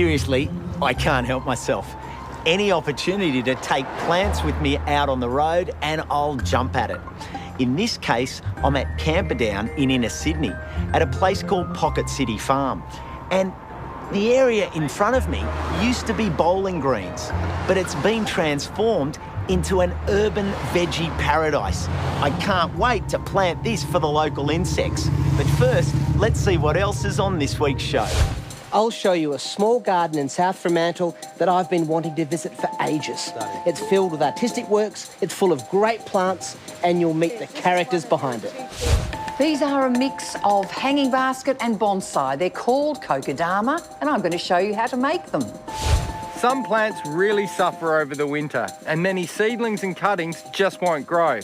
Seriously, I can't help myself. Any opportunity to take plants with me out on the road and I'll jump at it. In this case, I'm at Camperdown in inner Sydney at a place called Pocket City Farm. And the area in front of me used to be bowling greens, but it's been transformed into an urban veggie paradise. I can't wait to plant this for the local insects. But first, let's see what else is on this week's show. I'll show you a small garden in South Fremantle that I've been wanting to visit for ages. It's filled with artistic works, it's full of great plants, and you'll meet the characters behind it. These are a mix of hanging basket and bonsai. They're called kokedama, and I'm going to show you how to make them. Some plants really suffer over the winter, and many seedlings and cuttings just won't grow.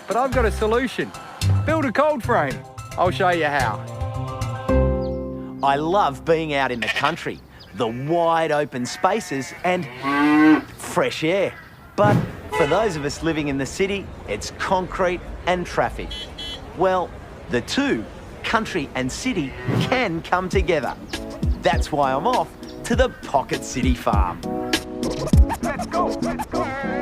But I've got a solution. Build a cold frame. I'll show you how. I love being out in the country, the wide open spaces and fresh air. But for those of us living in the city, it's concrete and traffic. Well, the two, country and city, can come together. That's why I'm off to the Pocket City Farm. Let's go, let's go.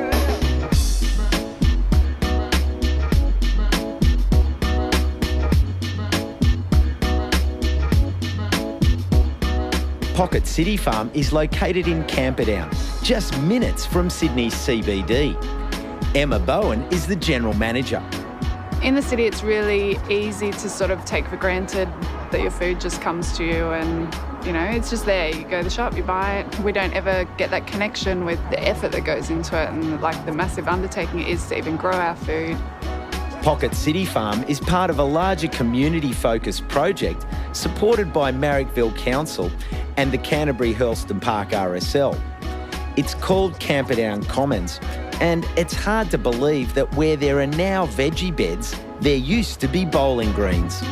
Pocket City Farm is located in Camperdown, just minutes from Sydney's CBD. Emma Bowen is the general manager. In the city, it's really easy to sort of take for granted that your food just comes to you and, you know, it's just there. You go to the shop, you buy it. We don't ever get that connection with the effort that goes into it and like the massive undertaking it is to even grow our food. Pocket City Farm is part of a larger community-focused project supported by Marrickville Council and the Canterbury Hurlston Park RSL. It's called Camperdown Commons, and it's hard to believe that where there are now veggie beds, there used to be bowling greens.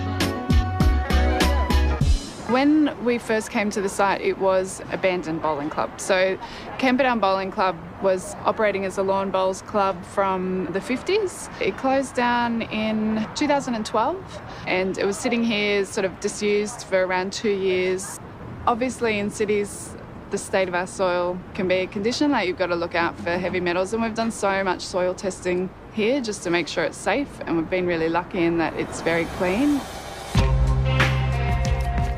When we first came to the site, it was abandoned bowling club. So Camperdown Bowling Club was operating as a lawn bowls club from the 50s. It closed down in 2012 and it was sitting here sort of disused for around 2 years. Obviously in cities, the state of our soil can be a condition, like you've got to look out for heavy metals, and we've done so much soil testing here just to make sure it's safe, and we've been really lucky in that it's very clean.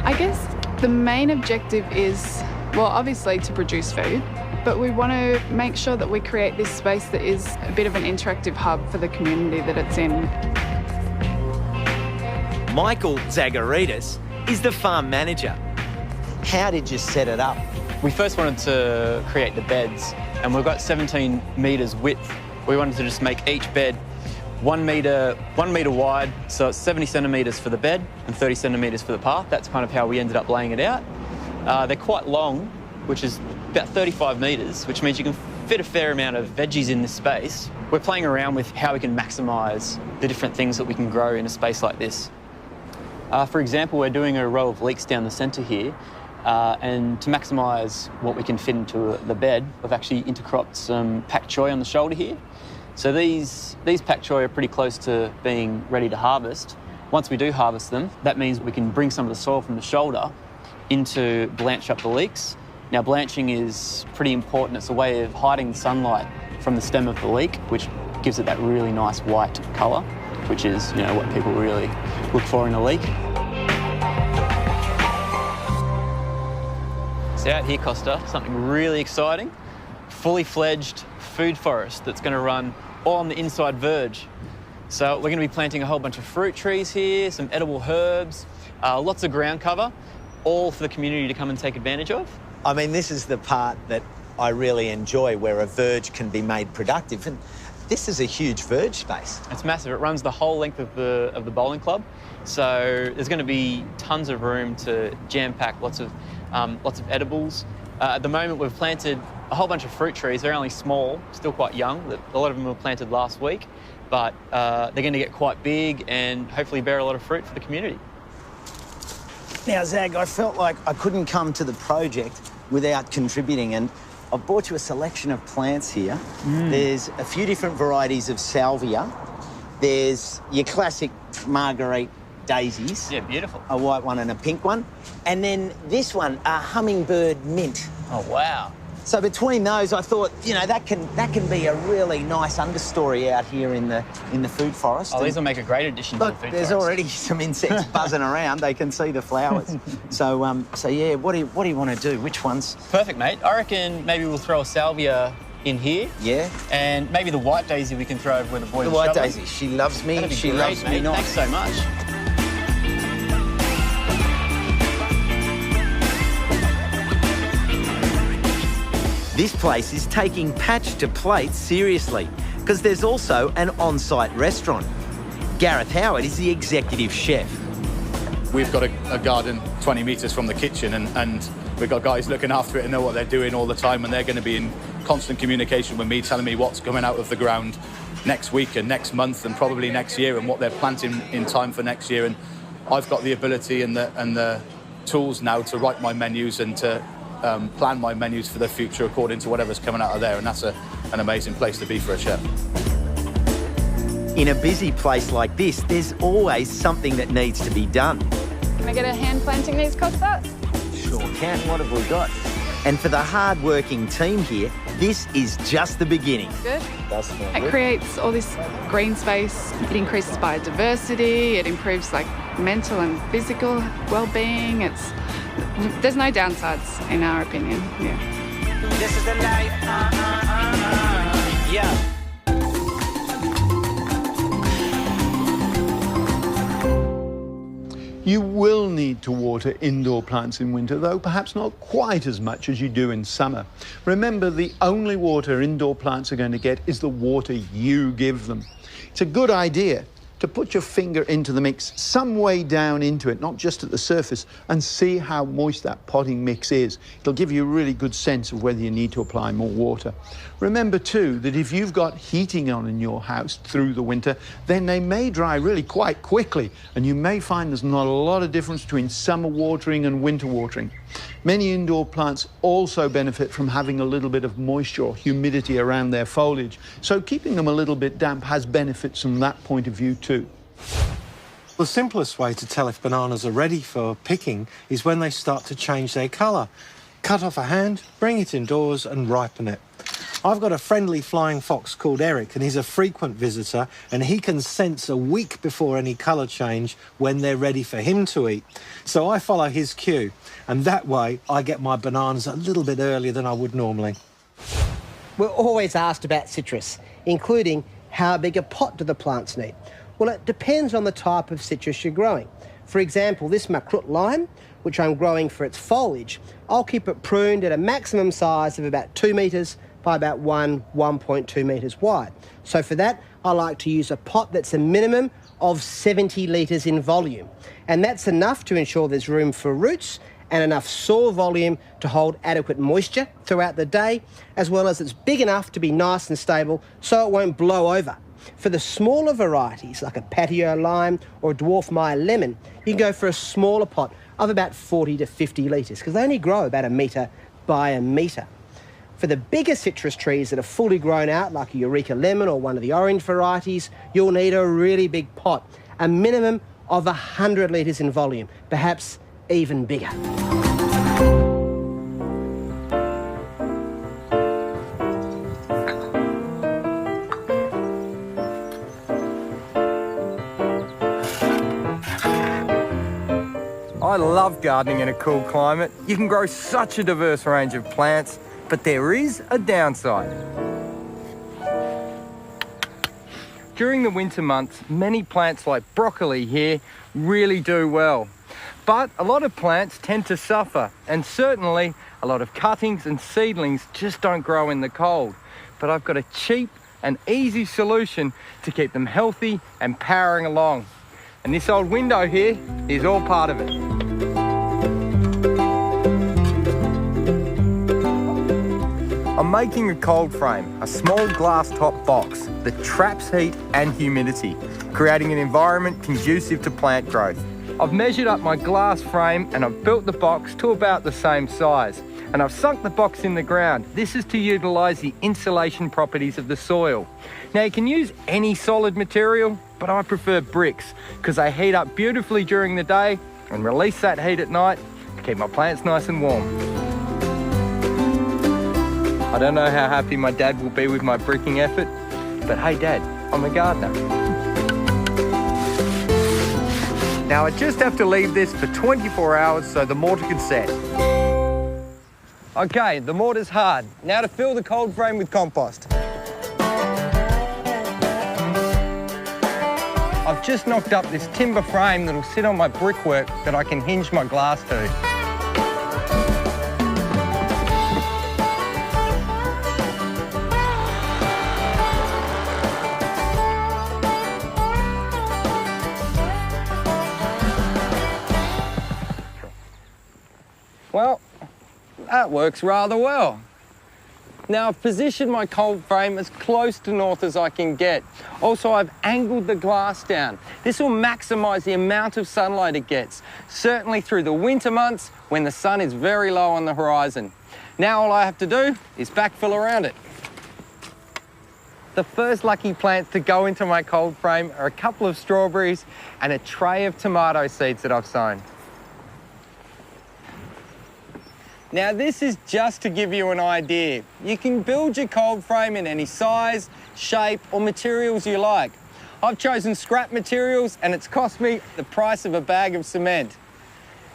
I guess the main objective is, well, obviously to produce food, but we want to make sure that we create this space that is a bit of an interactive hub for the community that it's in. Michael Zagaridis is the farm manager. How did you set it up? We first wanted to create the beds, and we've got 17 metres width. We wanted to just make each bed 1 metre wide, so it's 70 centimetres for the bed and 30 centimetres for the path. That's kind of how we ended up laying it out. They're quite long, which is about 35 metres, which means you can fit a fair amount of veggies in this space. We're playing around with how we can maximise the different things that we can grow in a space like this. For example, we're doing a row of leeks down the centre here, and to maximise what we can fit into the bed, we've actually intercropped some pak choi on the shoulder here. So these pak choi are pretty close to being ready to harvest. Once we do harvest them, that means we can bring some of the soil from the shoulder into blanch up the leeks. Now, blanching is pretty important. It's a way of hiding the sunlight from the stem of the leek, which gives it that really nice white colour, which is, you know, what people really look for in a leek. So out here, Costa, something really exciting, fully fledged food forest that's going to run all on the inside verge. So we're going to be planting a whole bunch of fruit trees here, some edible herbs, lots of ground cover, all for the community to come and take advantage of. I mean, this is the part that I really enjoy, where a verge can be made productive. And this is a huge verge space. It's massive. It runs the whole length of the bowling club. So there's going to be tons of room to jam-pack lots of edibles. At the moment, we've planted a whole bunch of fruit trees. They're only small, still quite young. A lot of them were planted last week, but they're going to get quite big and hopefully bear a lot of fruit for the community. Now, Zag, I felt like I couldn't come to the project without contributing, and I've brought you a selection of plants here. There's a few different varieties of salvia. There's your classic Marguerite daisies. Yeah, beautiful. A white one and a pink one. And then this one, a hummingbird mint. Oh, wow. So between those, I thought, you know, that can be a really nice understory out here in the food forest. Oh, these will make a great addition to the Look, food there's forest. already some insects buzzing around. They can see the flowers. So yeah, what do you want to do? Which ones? Perfect, mate. I reckon maybe we'll throw a salvia in here. Yeah. And maybe the white daisy we can throw over where the boys The are white shoveling. daisy. She loves me. That'd be She great, loves me mate. not. Thanks so much. This place is taking patch to plate seriously because there's also an on-site restaurant. Gareth Howard is the executive chef. We've got a garden 20 metres from the kitchen and we've got guys looking after it and know what they're doing all the time, and they're going to be in constant communication with me, telling me what's coming out of the ground next week and next month and probably next year, and what they're planting in time for next year. And I've got the ability and the tools now to write my menus and to plan my menus for the future according to whatever's coming out of there, and that's an amazing place to be for a chef. In a busy place like this, there's always something that needs to be done. Can I get a hand planting these cocktails? Sure can. What have we got? And for the hard-working team here, this is just the beginning. Good. Does smell It good. creates all this green space. It increases biodiversity. It improves like mental and physical well-being. There's no downsides in our opinion. Yeah. This is the night. Yeah. You will need to water indoor plants in winter, though perhaps not quite as much as you do in summer. Remember, the only water indoor plants are going to get is the water you give them. It's a good idea to put your finger into the mix some way down into it, not just at the surface, and see how moist that potting mix is. It'll give you a really good sense of whether you need to apply more water. Remember too that if you've got heating on in your house through the winter, then they may dry really quite quickly, and you may find there's not a lot of difference between summer watering and winter watering. Many indoor plants also benefit from having a little bit of moisture or humidity around their foliage, so keeping them a little bit damp has benefits from that point of view too. The simplest way to tell if bananas are ready for picking is when they start to change their colour. Cut off a hand, bring it indoors and ripen it. I've got a friendly flying fox called Eric, and he's a frequent visitor, and he can sense a week before any colour change when they're ready for him to eat. So I follow his cue, and that way I get my bananas a little bit earlier than I would normally. We're always asked about citrus, including how big a pot do the plants need? Well, it depends on the type of citrus you're growing. For example, this makrut lime, which I'm growing for its foliage, I'll keep it pruned at a maximum size of about 2 metres by about 1.2 metres wide. So for that, I like to use a pot that's a minimum of 70 litres in volume. And that's enough to ensure there's room for roots and enough soil volume to hold adequate moisture throughout the day, as well as it's big enough to be nice and stable so it won't blow over. For the smaller varieties, like a patio lime or a dwarf Meyer lemon, you can go for a smaller pot of about 40 to 50 litres, because they only grow about 1 metre by 1 metre. For the bigger citrus trees that are fully grown out, like a Eureka lemon or one of the orange varieties, you'll need a really big pot, a minimum of 100 litres in volume, perhaps even bigger. I love gardening in a cool climate. You can grow such a diverse range of plants, but there is a downside. During the winter months, many plants like broccoli here really do well. But a lot of plants tend to suffer, and certainly a lot of cuttings and seedlings just don't grow in the cold. But I've got a cheap and easy solution to keep them healthy and powering along. And this old window here is all part of it. I'm making a cold frame, a small glass top box that traps heat and humidity, creating an environment conducive to plant growth. I've measured up my glass frame and I've built the box to about the same size. And I've sunk the box in the ground. This is to utilise the insulation properties of the soil. Now you can use any solid material, but I prefer bricks because they heat up beautifully during the day and release that heat at night to keep my plants nice and warm. I don't know how happy my dad will be with my bricking effort, but hey Dad, I'm a gardener. Now I just have to leave this for 24 hours so the mortar can set. Okay, the mortar's hard. Now to fill the cold frame with compost. I've just knocked up this timber frame that'll sit on my brickwork that I can hinge my glass to. Well, that works rather well. Now I've positioned my cold frame as close to north as I can get. Also, I've angled the glass down. This will maximise the amount of sunlight it gets, certainly through the winter months when the sun is very low on the horizon. Now all I have to do is backfill around it. The first lucky plants to go into my cold frame are a couple of strawberries and a tray of tomato seeds that I've sown. Now this is just to give you an idea. You can build your cold frame in any size, shape or materials you like. I've chosen scrap materials and it's cost me the price of a bag of cement.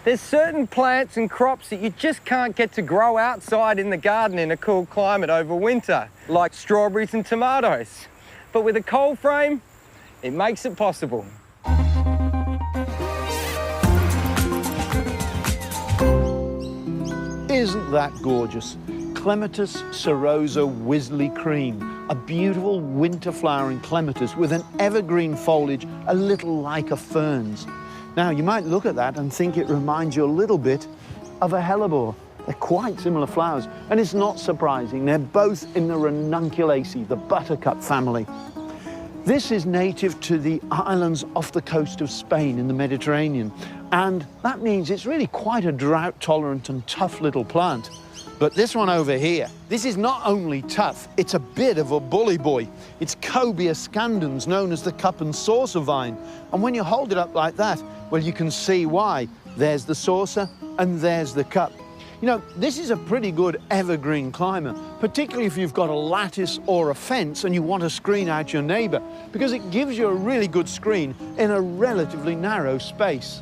There's certain plants and crops that you just can't get to grow outside in the garden in a cool climate over winter, like strawberries and tomatoes. But with a cold frame, it makes it possible. Isn't that gorgeous? Clematis cerosa Wisley Cream, a beautiful winter flowering clematis with an evergreen foliage a little like a fern's. Now, you might look at that and think it reminds you a little bit of a hellebore. They're quite similar flowers, and it's not surprising. They're both in the Ranunculaceae, the buttercup family. This is native to the islands off the coast of Spain in the Mediterranean, and that means it's really quite a drought-tolerant and tough little plant. But this one over here, this is not only tough, it's a bit of a bully boy. It's Cobia scandens, known as the cup and saucer vine. And when you hold it up like that, well, you can see why. There's the saucer and there's the cup. You know, this is a pretty good evergreen climber, particularly if you've got a lattice or a fence and you want to screen out your neighbour, because it gives you a really good screen in a relatively narrow space.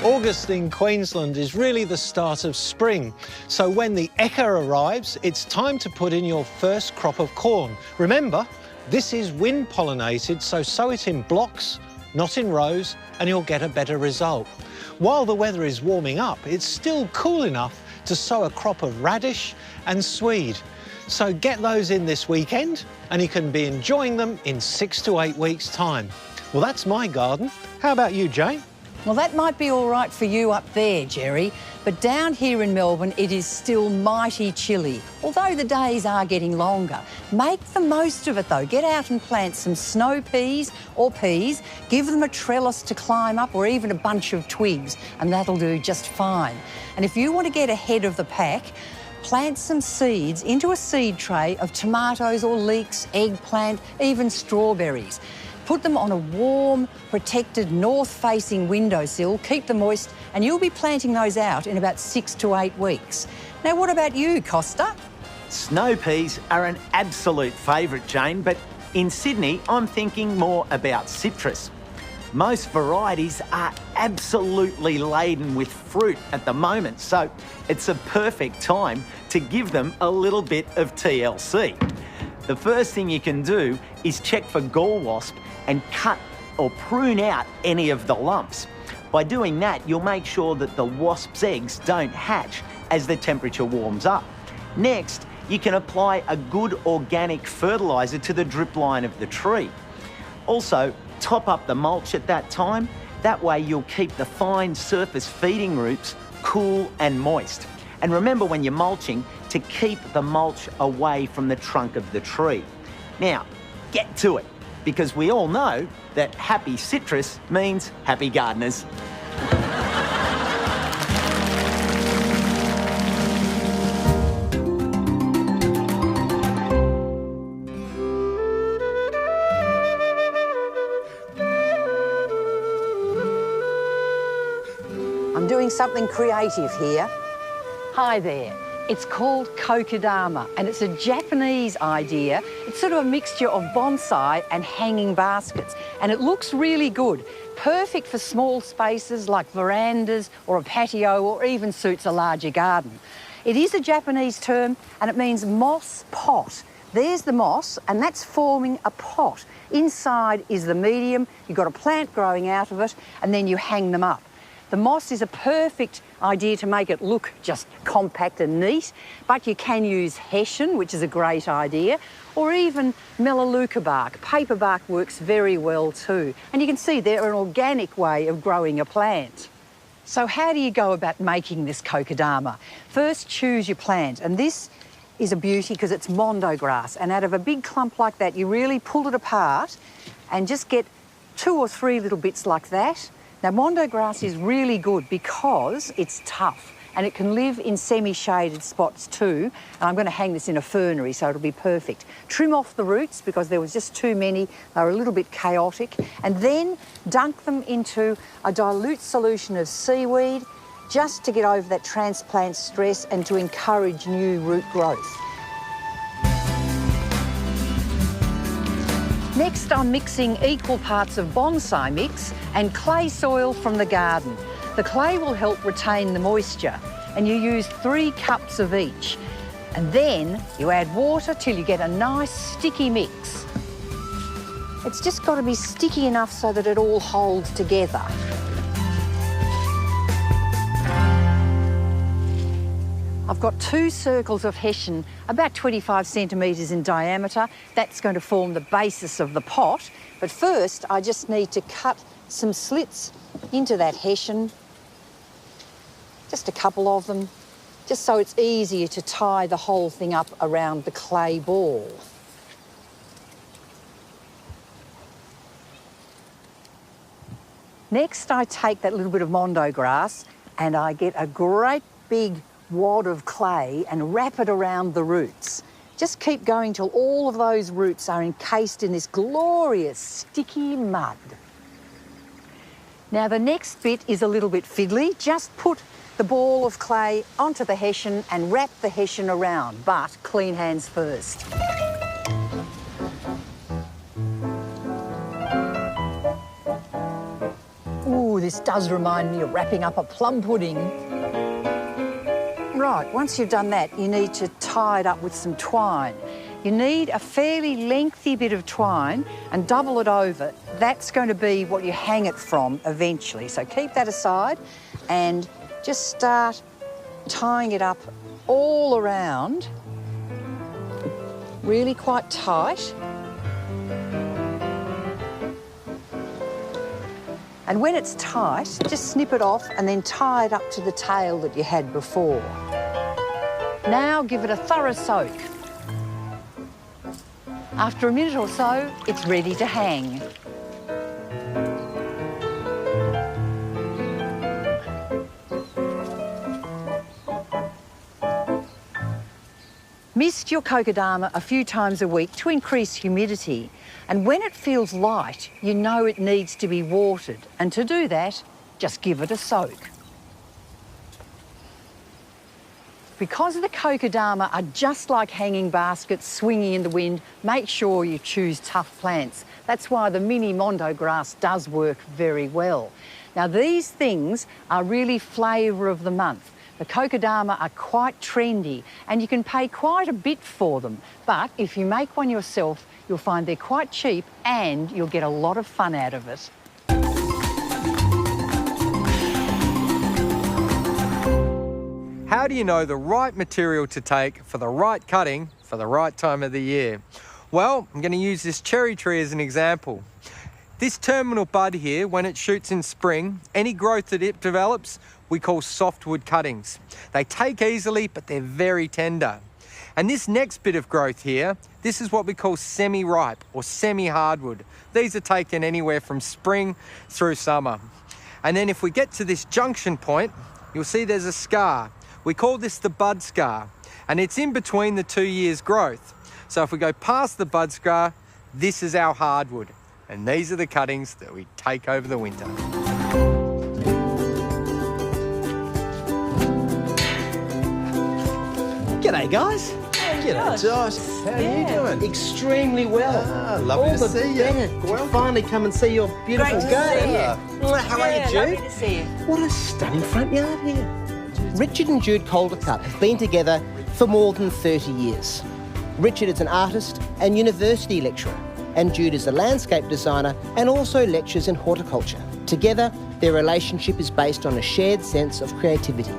August in Queensland is really the start of spring. So when the Eka arrives, it's time to put in your first crop of corn. Remember, this is wind pollinated, so sow it in blocks, not in rows, and you'll get a better result. While the weather is warming up, it's still cool enough to sow a crop of radish and swede. So get those in this weekend, and you can be enjoying them in 6 to 8 weeks' time. Well, that's my garden. How about you, Jane? Well, that might be all right for you up there, Jerry, but down here in Melbourne, it is still mighty chilly, although the days are getting longer. Make the most of it, though. Get out and plant some snow peas or peas, give them a trellis to climb up or even a bunch of twigs, and that'll do just fine. And if you want to get ahead of the pack, plant some seeds into a seed tray of tomatoes or leeks, eggplant, even strawberries. Put them on a warm, protected, north-facing windowsill, keep them moist, and you'll be planting those out in about 6 to 8 weeks. Now, what about you, Costa? Snow peas are an absolute favourite, Jane, but in Sydney, I'm thinking more about citrus. Most varieties are absolutely laden with fruit at the moment, so it's a perfect time to give them a little bit of TLC. The first thing you can do is check for gall wasp and cut or prune out any of the lumps. By doing that, you'll make sure that the wasp's eggs don't hatch as the temperature warms up. Next, you can apply a good organic fertiliser to the drip line of the tree. Also, top up the mulch at that time. That way you'll keep the fine surface feeding roots cool and moist. And remember when you're mulching to keep the mulch away from the trunk of the tree. Now, get to it, because we all know that happy citrus means happy gardeners. I'm doing something creative here. Hi there. It's called kokedama and it's a Japanese idea. It's sort of a mixture of bonsai and hanging baskets and it looks really good. Perfect for small spaces like verandas or a patio or even suits a larger garden. It is a Japanese term and it means moss pot. There's the moss and that's forming a pot. Inside is the medium, you've got a plant growing out of it and then you hang them up. The moss is a perfect idea to make it look just compact and neat, but you can use hessian, which is a great idea, or even melaleuca bark. Paper bark works very well too. And you can see they're an organic way of growing a plant. So how do you go about making this kokedama? First, choose your plant, and this is a beauty because it's mondo grass, and out of a big clump like that, you really pull it apart and just get 2 or 3 little bits like that. Now, mondo grass is really good because it's tough and it can live in semi-shaded spots too. And I'm going to hang this in a fernery, so it'll be perfect. Trim off the roots because there was just too many. They were a little bit chaotic. And then dunk them into a dilute solution of seaweed just to get over that transplant stress and to encourage new root growth. Next, I'm mixing equal parts of bonsai mix and clay soil from the garden. The clay will help retain the moisture, and you use 3 cups of each. And then you add water till you get a nice sticky mix. It's just got to be sticky enough so that it all holds together. I've got 2 circles of hessian, about 25 centimetres in diameter. That's going to form the basis of the pot. But first, I just need to cut some slits into that hessian, just a couple of them, just so it's easier to tie the whole thing up around the clay ball. Next, I take that little bit of mondo grass and I get a great big wad of clay and wrap it around the roots. Just keep going till all of those roots are encased in this glorious sticky mud. Now the next bit is a little bit fiddly. Just put the ball of clay onto the hessian and wrap the hessian around, but clean hands first. Ooh, this does remind me of wrapping up a plum pudding. Right, once you've done that, you need to tie it up with some twine. You need a fairly lengthy bit of twine and double it over. That's going to be what you hang it from eventually. So keep that aside and just start tying it up all around, really quite tight. And when it's tight, just snip it off and then tie it up to the tail that you had before. Now give it a thorough soak. After a minute or so, it's ready to hang. Mist your kokedama a few times a week to increase humidity. And when it feels light, you know it needs to be watered. And to do that, just give it a soak. Because the kokedama are just like hanging baskets swinging in the wind, make sure you choose tough plants. That's why the mini mondo grass does work very well. Now these things are really flavour of the month. The kokedama are quite trendy and you can pay quite a bit for them. But if you make one yourself, you'll find they're quite cheap and you'll get a lot of fun out of it. How do you know the right material to take for the right cutting for the right time of the year? Well, I'm going to use this cherry tree as an example. This terminal bud here, when it shoots in spring, any growth that it develops, we call softwood cuttings. They take easily, but they're very tender. And this next bit of growth here, this is what we call semi-ripe or semi-hardwood. These are taken anywhere from spring through summer. And then if we get to this junction point, you'll see there's a scar. We call this the bud scar, and it's in between the 2 years' growth. So if we go past the bud scar, this is our hardwood, and these are the cuttings that we take over the winter. G'day, guys. G'day, Josh. How are you doing? Extremely well. Lovely All to the see you. better to finally come and see your beautiful Great to garden. see you. How are you, Jude? Lovely to see you. What a stunning front yard here. Richard and Jude Caldercutt have been together for more than 30 years. Richard is an artist and university lecturer, and Jude is a landscape designer and also lectures in horticulture. Together, their relationship is based on a shared sense of creativity.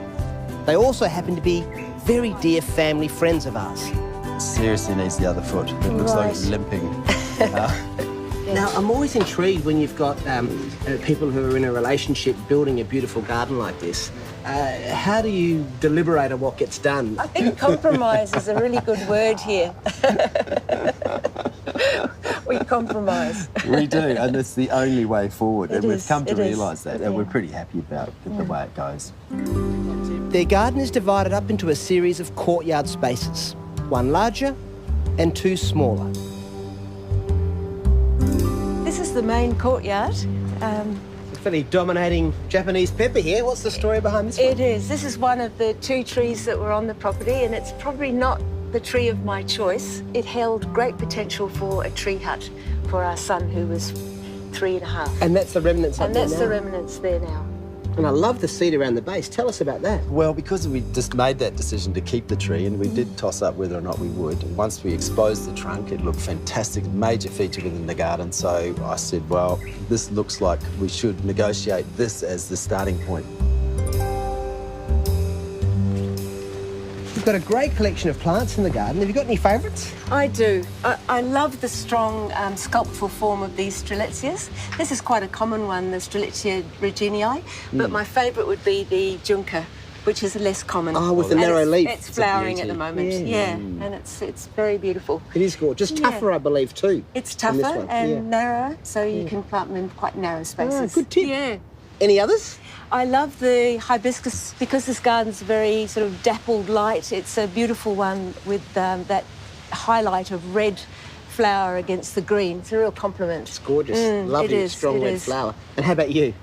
They also happen to be very dear family friends of ours. Seriously needs the other foot. It looks like it's limping. Now, I'm always intrigued when you've got people who are in a relationship building a beautiful garden like this. How do you deliberate on what gets done? I think compromise is a really good word here. We compromise. We do, and it's the only way forward. It and we've is, come to it is. realise that, and we're pretty happy about the way it goes. Their garden is divided up into a series of courtyard spaces, one larger and two smaller. This is the main courtyard. Fairly dominating Japanese pepper here. What's the story behind this one? It is. This is one of the 2 trees that were on the property, and it's probably not the tree of my choice. It held great potential for a tree hut for our son, who was 3.5. And that's the remnants up And there that's now. the remnants there now. And I love the seed around the base. Tell us about that. Well, because we just made that decision to keep the tree, and we did toss up whether or not we would. And once we exposed the trunk, it looked fantastic, major feature within the garden. So I said, well, this looks like we should negotiate this as the starting point. You've got a great collection of plants in the garden. Have you got any favourites? I do. I love the strong sculptural form of these strelitzias. This is quite a common one, the Strelitzia reginii, but my favourite would be the junca, which is less common. Oh, with the And narrow it's- leaf. It's flowering at the moment, Yeah. and it's very beautiful. It is gorgeous. Tougher, I believe, too. It's in this tougher one. and Yeah. narrower, so you can plant them in quite narrow spaces. good tip. Yeah. Any others? I love the hibiscus because this garden's very sort of dappled light. It's a beautiful one with that highlight of red flower against the green. It's a real compliment. It's gorgeous. It Lovely, is, strong it red is. flower. And how about you?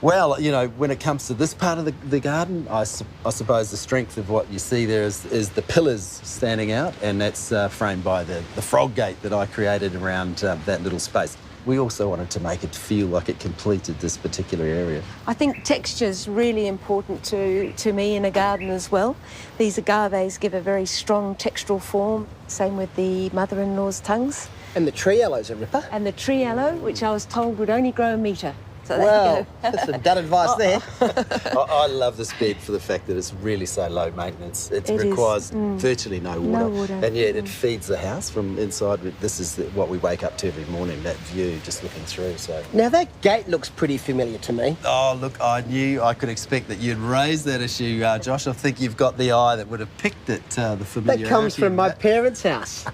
Well, you know, when it comes to this part of the garden, I suppose the strength of what you see there is the pillars standing out, and that's framed by the frog gate that I created around that little space. We also wanted to make it feel like it completed this particular area. I think texture's really important to me in a garden as well. These agaves give a very strong textural form, same with the mother-in-law's tongues. And the tree aloe's a ripper. And the tree aloe, which I was told would only grow a metre. So there Well, you go. that's some dud advice there. I love this bed for the fact that it's really so low maintenance. It It is. requires virtually no water. No water. And yet it feeds the house from inside. This is what we wake up to every morning, that view just looking through. So. Now, that gate looks pretty familiar to me. Oh, look, I knew I could expect that you'd raise that issue, Josh. I think you've got the eye that would have picked it, the familiarity. That comes from of my that. parents' house.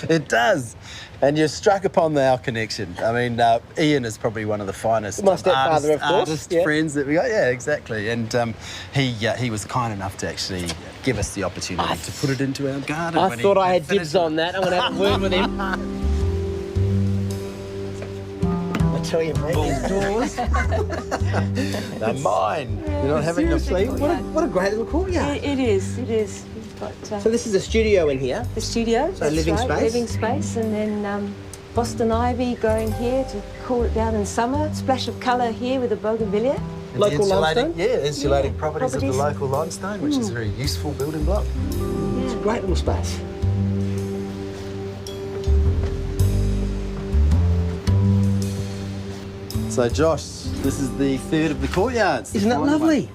It does. And you've struck upon our connection. I mean, Ian is probably one of the finest My stepfather, of course, artist yeah. friends that we got. Yeah, exactly. And he was kind enough to actually give us the opportunity to put it into our garden. I when thought he I had finished dibs it. on that. I'm going to have a word with him. I tell you, mate, these doors. They're mine. You're not having them. Seriously, what a great little courtyard. It is, it is. You've got So this is a studio in here. the studio. So that's living right, space? Living space, and then Boston ivy growing here to cool it down in summer. Splash of colour here with the bougainvillea. And Local insulating, limestone? yeah, insulating Yeah, properties of the properties. local limestone, which is a very useful building block. It's a great little space. So, Josh, this is the third of the courtyards. Isn't that lovely?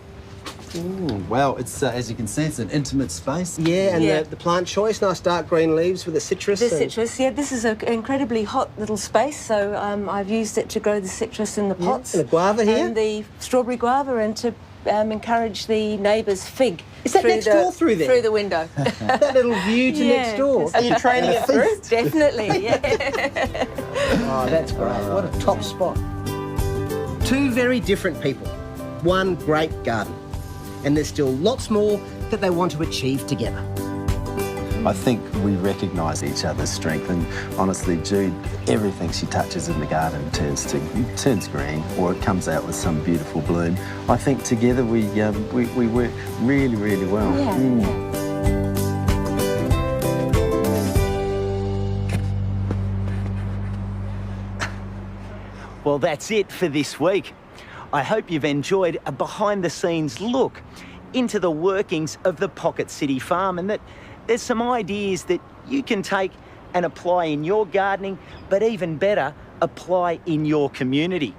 Well, it's as you can see, it's an intimate space. Yeah, and Yeah. The plant choice, nice dark green leaves with the citrus. The and- citrus, yeah, this is an incredibly hot little space, so I've used it to grow the citrus in the pots. and the guava here? And the strawberry guava, and to encourage the neighbour's fig. Is that next door through there? Through the window. That little view to Yeah, next door. 'cause- Are you training it through? Definitely, yeah. Oh, that's great. What a top spot. Two very different people, one great garden. And there's still lots more that they want to achieve together. I think we recognise each other's strength, and honestly, Jude, everything she touches in the garden turns green, or it comes out with some beautiful bloom. I think together we work really, really well. Yeah, yeah. Well, that's it for this week. I hope you've enjoyed a behind-the-scenes look into the workings of the Pocket City Farm, and that there's some ideas that you can take and apply in your gardening, but even better, apply in your community.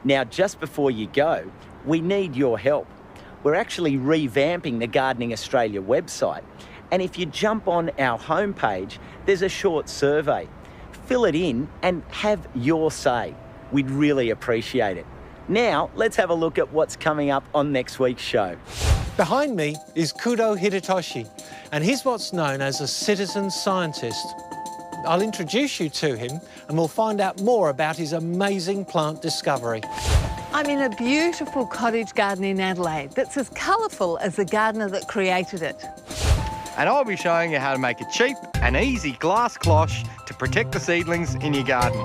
Now, just before you go, we need your help. We're actually revamping the Gardening Australia website, and if you jump on our homepage, there's a short survey. Fill it in and have your say. We'd really appreciate it. Now, let's have a look at what's coming up on next week's show. Behind me is Kudo Hidetoshi, and he's what's known as a citizen scientist. I'll introduce you to him and we'll find out more about his amazing plant discovery. I'm in a beautiful cottage garden in Adelaide that's as colourful as the gardener that created it. And I'll be showing you how to make a cheap and easy glass cloche to protect the seedlings in your garden.